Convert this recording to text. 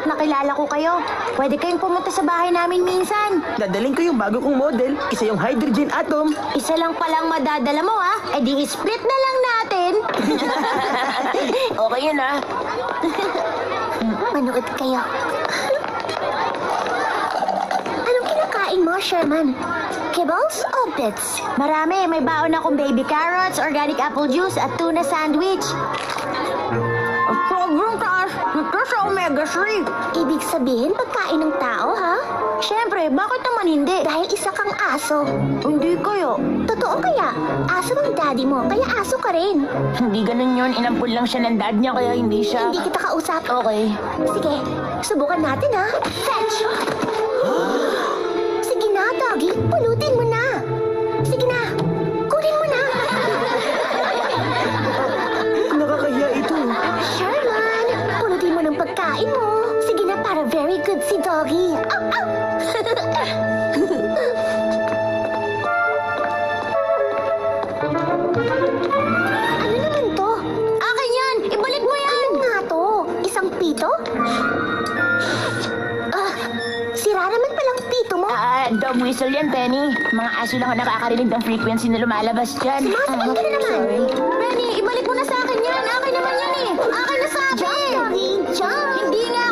nakilala ko kayo. Pwede kayong pumunta sa bahay namin minsan. Dadaling ko yung bago kong model, isa yung hydrogen atom. Isa lang palang madadala mo, ha? Eh di split na lang natin. Okay yun, ha? Manood kayo. Anong kinakain mo, Sherman? Kibbles o bits? Marami. May baon akong baby carrots, organic apple juice, at tuna sandwich. Sobrang taas. Ito sa omega-3. Ibig sabihin, pagkain ng tao, ha? Siyempre, bakit naman hindi? Dahil isa kang aso. Hindi kayo. Totoo kaya? Aso ng daddy mo, kaya aso ka rin. Hindi ganun yun. Inampun lang siya ng dad niya, kaya hindi siya. Hindi kita kausap. Okay. Sige, subukan natin, ha? Fetch! Sige na, doggy. Pulutin mo na. Sige na. Kunin mo na. Nakakahiya ito. Sherman, pulutin mo ng pagkain mo. Sige na, para very good si doggy. Au, au! Ano naman to? Akin yan! Ibalik mo yan! Ano nga to? Isang pito? Sira naman palang pito mo. Dog whistle yan, Penny. Mga aso lang ang nakakarinig ng frequency na lumalabas dyan. Sumasakit ka na naman. Sorry. Penny, ibalik mo na sa akin yan! Akin naman yan eh! Akin na sa akin! Jump, doggy, jump! Hindi nga